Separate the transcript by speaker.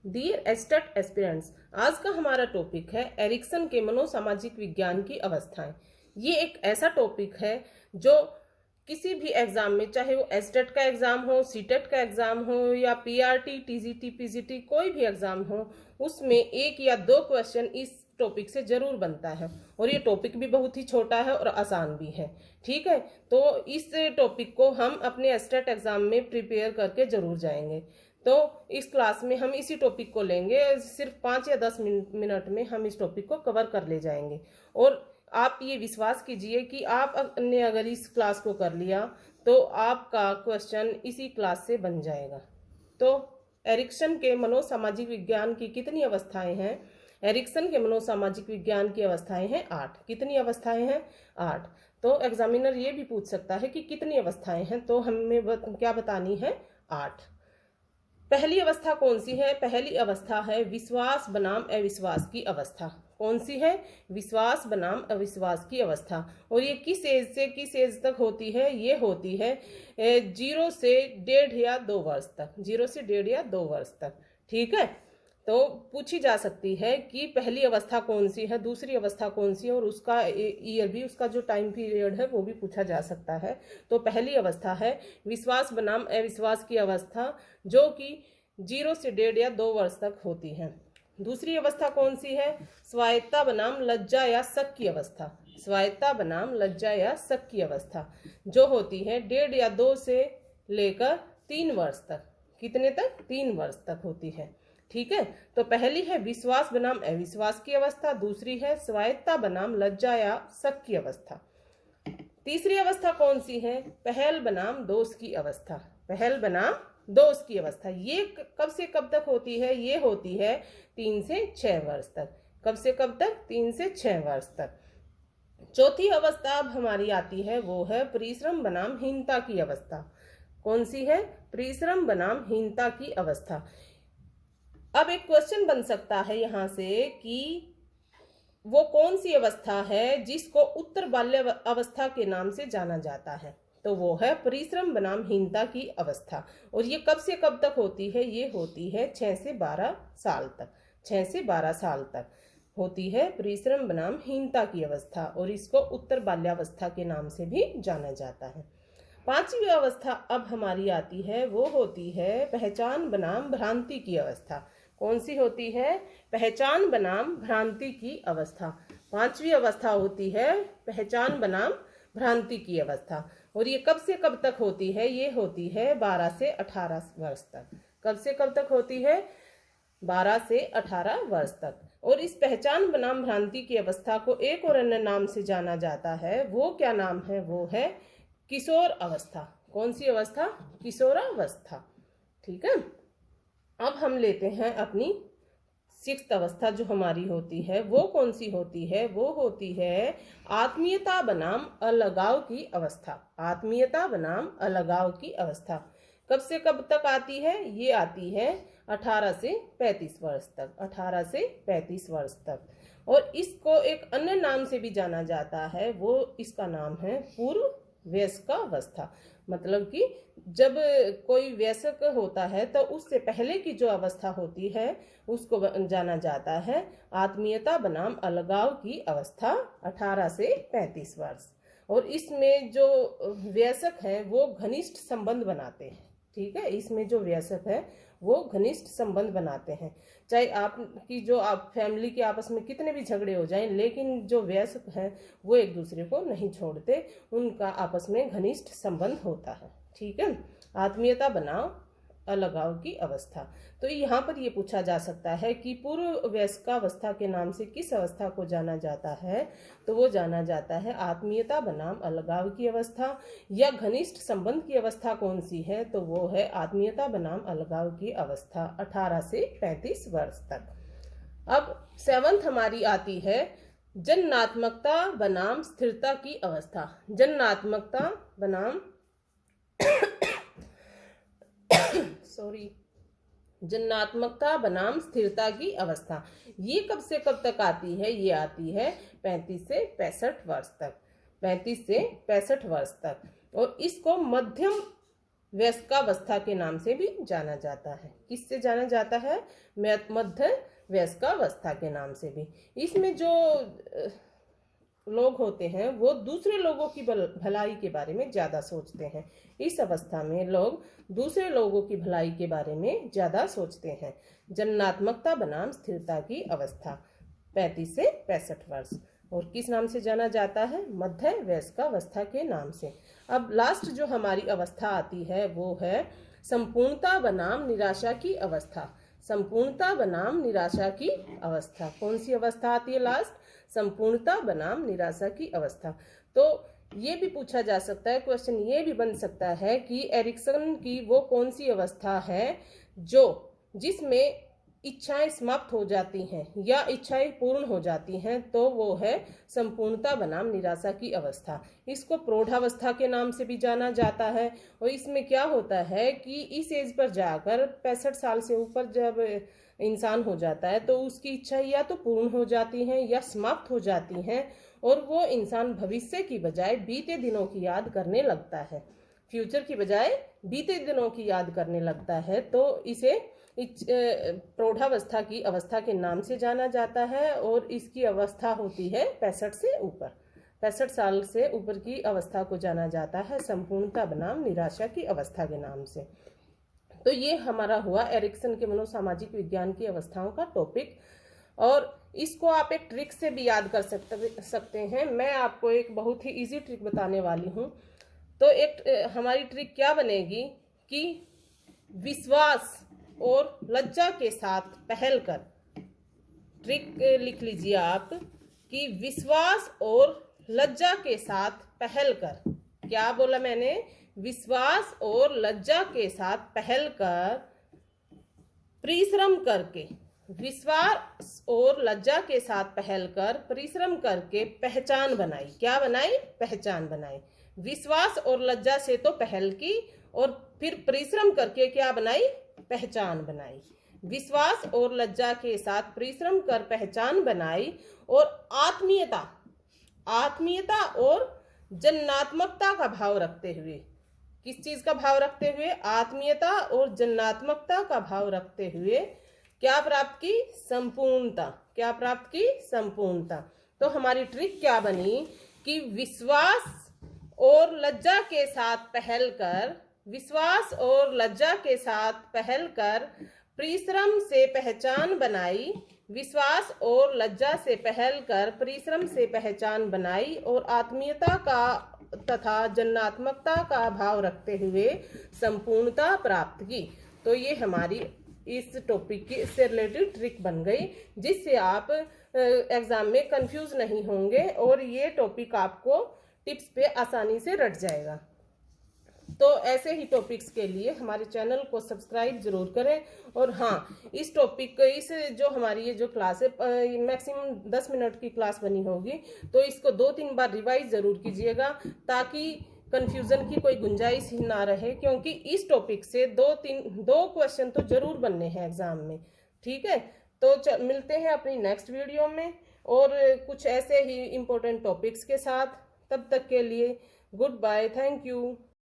Speaker 1: Dear estate aspirants, आज का हमारा टॉपिक है एरिक्सन के मनोसामाजिक विज्ञान की अवस्थाएं। ये एक ऐसा टॉपिक है जो किसी भी एग्जाम में, चाहे वो एस्टेट का एग्जाम हो, सीटेट का एग्जाम हो या पीआरटी, टीजीटी, पीजीटी, कोई भी एग्जाम हो, उसमें एक या दो क्वेश्चन इस टॉपिक से जरूर बनता है। और ये टॉपिक भी बहुत ही छोटा है और आसान भी है। ठीक है, तो इस टॉपिक को हम अपने एस्टेट एग्जाम में प्रिपेयर करके जरूर जाएंगे। तो इस क्लास में हम इसी टॉपिक को लेंगे, सिर्फ 5 या 10 मिनट में हम इस टॉपिक को कवर कर ले जाएंगे। और आप ये विश्वास कीजिए कि आपने अगर इस क्लास को कर लिया तो आपका क्वेश्चन इसी क्लास से बन जाएगा। तो एरिक्सन के मनोसामाजिक विज्ञान की कितनी अवस्थाएं हैं? एरिक्सन के मनोसामाजिक विज्ञान की अवस्थाएं हैं 8। कितनी अवस्थाएं हैं? 8। तो एग्जामिनर ये भी पूछ सकता है कि कितनी अवस्थाएं हैं, तो हमें क्या बतानी है? 8। पहली अवस्था कौन सी है? पहली अवस्था है विश्वास बनाम अविश्वास की अवस्था। कौन सी है? विश्वास बनाम अविश्वास की अवस्था। और ये किस एज से किस एज तक होती है? ये होती है 0 से 1.5 या 2 वर्ष तक। 0 से 1.5 या 2 वर्ष तक। ठीक है, तो पूछी जा सकती है कि पहली अवस्था कौन सी है, दूसरी अवस्था कौन सी है, और उसका ईयर भी, उसका जो टाइम पीरियड है वो भी पूछा जा सकता है। तो पहली अवस्था है विश्वास बनाम अविश्वास की अवस्था, जो कि 0 से 1.5 या 2 वर्ष तक होती है। दूसरी अवस्था कौन सी है? स्वायत्ता बनाम लज्जा या शक की अवस्था। स्वायत्ता बनाम लज्जा या शक की अवस्था, जो होती है 1.5 या 2 से लेकर 3 वर्ष तक। कितने तक? 3 वर्ष तक होती है। ठीक है, तो पहली है विश्वास बनाम अविश्वास की अवस्था, दूसरी है स्वायत्ता बनाम लज्जा या शक की अवस्था। तीसरी अवस्था कौन सी है? पहल बनाम दोष की अवस्था। पहल बनाम दोष की अवस्था, ये कब से कब तक होती है? ये होती है 3 से 6 वर्ष तक। कब से कब तक? 3 से 6 वर्ष तक। चौथी अवस्था अब हमारी आती है, वो है परिश्रम बनाम हीनता की अवस्था। कौन सी है? परिश्रम बनाम हीनता की अवस्था। अब एक क्वेश्चन बन सकता है यहाँ से कि वो कौन सी अवस्था है जिसको उत्तर बाल्य अवस्था के नाम से जाना जाता है? तो वो है परिश्रम बनाम हीनता की अवस्था। और ये कब से कब तक होती है? ये होती है 6 से 12 साल तक। 6 से 12 साल तक होती है परिश्रम बनाम हीनता की अवस्था, और इसको उत्तर बाल्यावस्था के नाम से भी जाना जाता है। पांचवी अवस्था अब हमारी आती है, वो होती है पहचान बनाम भ्रांति की अवस्था। कौन सी होती है? पहचान बनाम भ्रांति की अवस्था। पांचवी अवस्था होती है पहचान बनाम भ्रांति की अवस्था। और ये कब से कब तक होती है? ये होती है 12 से 18 वर्ष तक। कब से कब तक होती है? 12 से 18 वर्ष तक। और इस पहचान बनाम भ्रांति की अवस्था को एक और अन्य नाम से जाना जाता है। वो क्या नाम है? वो है किशोर अवस्था। कौन सी अवस्था? किशोरावस्था। ठीक है, अब हम लेते हैं अपनी 6th अवस्था जो हमारी होती है। वो कौन सी होती है? वो होती है आत्मीयता बनाम अलगाव की अवस्था। आत्मीयता बनाम अलगाव की अवस्था कब से कब तक आती है? ये आती है 18 से 35 वर्ष तक। 18 से 35 वर्ष तक। और इसको एक अन्य नाम से भी जाना जाता है, वो इसका नाम है पूर्व वयस्कावस्था। मतलब कि जब कोई वयस्क होता है तो उससे पहले की जो अवस्था होती है उसको जाना जाता है आत्मीयता बनाम अलगाव की अवस्था। 18 से 35 वर्ष। और इसमें जो वयस्क हैं वो घनिष्ठ संबंध बनाते हैं। ठीक है, इसमें जो वयस्क है वो घनिष्ठ संबंध बनाते हैं। चाहे आपकी जो आप फैमिली के आपस में कितने भी झगड़े हो जाएं, लेकिन जो वयस्क हैं वो एक दूसरे को नहीं छोड़ते, उनका आपस में घनिष्ठ संबंध होता है। ठीक है, आत्मीयता बनाम अलगाव की अवस्था। तो यहाँ पर ये पूछा जा सकता है कि पूर्व वयस्कावस्था के नाम से किस अवस्था को जाना जाता है? तो वो जाना जाता है आत्मीयता बनाम अलगाव की अवस्था। या घनिष्ठ संबंध की अवस्था कौन सी है? तो वो है आत्मीयता बनाम अलगाव की अवस्था 18 से 35 वर्ष तक। अब 7th हमारी आती है जन्नात्मकता बनाम स्थिरता की अवस्था। जन्नात्मकता बनाम जन्नात्मकता बनाम स्थिरता की अवस्था। ये कब से कब तक आती है? ये आती है 35 से 65 वर्ष तक। 35 से 65 वर्ष तक। और इसको मध्यम वयस्कावस्था के नाम से भी जाना जाता है। किससे जाना जाता है? मध्य वयस्कावस्था के नाम से भी। इसमें जो लोग होते हैं वो दूसरे लोगों की भलाई के बारे में ज़्यादा सोचते हैं। इस अवस्था में लोग दूसरे लोगों की भलाई के बारे में ज़्यादा सोचते हैं। जननात्मकता बनाम स्थिरता की अवस्था 35 से 65 वर्ष। और किस नाम से जाना जाता है? मध्य वयस्कावस्था के नाम से। अब लास्ट जो हमारी अवस्था आती है वो है संपूर्णता बनाम निराशा की अवस्था। संपूर्णता बनाम निराशा की अवस्था। कौन सी अवस्था आती है लास्ट? संपूर्णता बनाम निराशा की अवस्था। तो ये भी पूछा जा सकता है, क्वेश्चन ये भी बन सकता है कि एरिक्सन की वो कौन सी अवस्था है जिसमें इच्छाएं समाप्त हो जाती हैं या इच्छाएं पूर्ण हो जाती हैं, तो वो है संपूर्णता बनाम निराशा की अवस्था। इसको प्रौढ़ावस्था के नाम से भी जाना जाता है। और इसमें क्या होता है कि इस एज पर जाकर 65 साल से ऊपर जब इंसान हो जाता है तो उसकी इच्छा या तो पूर्ण हो जाती हैं या समाप्त हो जाती हैं, और वो इंसान भविष्य की बजाय बीते दिनों की याद करने लगता है। फ्यूचर की बजाय बीते दिनों की याद करने लगता है, तो इसे प्रौढ़ावस्था की अवस्था के नाम से जाना जाता है। और इसकी अवस्था होती है 65 से ऊपर। 65 साल से ऊपर की अवस्था को जाना जाता है संपूर्णता बनाम निराशा की अवस्था के नाम से। तो ये हमारा हुआ एरिक्सन के मनोसामाजिक विज्ञान की अवस्थाओं का टॉपिक। और इसको आप एक ट्रिक से भी याद कर सकते हैं। मैं आपको एक बहुत ही इजी ट्रिक बताने वाली हूँ। तो एक हमारी ट्रिक क्या बनेगी कि विश्वास और लज्जा के साथ पहल कर। ट्रिक लिख लीजिए आप कि विश्वास और लज्जा के साथ पहल कर। क्या बोला मैंने? विश्वास और लज्जा के साथ पहल कर, परिश्रम करके। विश्वास और लज्जा के साथ पहल कर, परिश्रम करके पहचान बनाई। क्या बनाई? पहचान बनाई। विश्वास और लज्जा से तो पहल की और फिर परिश्रम करके क्या बनाई? पहचान बनाई। विश्वास और लज्जा के साथ परिश्रम कर पहचान बनाई। और आत्मीयता और जन्नात्मकता का भाव रखते हुए। किस चीज का भाव रखते हुए? आत्मीयता और जन्नात्मकता का भाव रखते हुए क्या प्राप्त की? संपूर्णता। क्या प्राप्त की? संपूर्णता। तो हमारी ट्रिक क्या बनी कि विश्वास और लज्जा के साथ पहल कर, विश्वास और लज्जा के साथ पहल कर परिश्रम से पहचान बनाई। विश्वास और लज्जा से पहल कर परिश्रम से पहचान बनाई और आत्मीयता का तथा जन्नात्मकता का भाव रखते हुए संपूर्णता प्राप्त की। तो ये हमारी इस टॉपिक की इससे रिलेटेड ट्रिक बन गई, जिससे आप एग्जाम में कंफ्यूज नहीं होंगे और ये टॉपिक आपको टिप्स पे आसानी से रट जाएगा। तो ऐसे ही टॉपिक्स के लिए हमारे चैनल को सब्सक्राइब जरूर करें। और हाँ, इस टॉपिक इस जो हमारी ये जो क्लास है मैक्सिमम 10 मिनट की क्लास बनी होगी, तो इसको 2-3 बार रिवाइज जरूर कीजिएगा ताकि कंफ्यूजन की कोई गुंजाइश ही ना रहे, क्योंकि इस टॉपिक से 2 क्वेश्चन तो जरूर बनने हैं एग्जाम में। ठीक है, तो मिलते हैं अपनी नेक्स्ट वीडियो में और कुछ ऐसे ही इम्पोर्टेंट टॉपिक्स के साथ। तब तक के लिए गुड बाय, थैंक यू।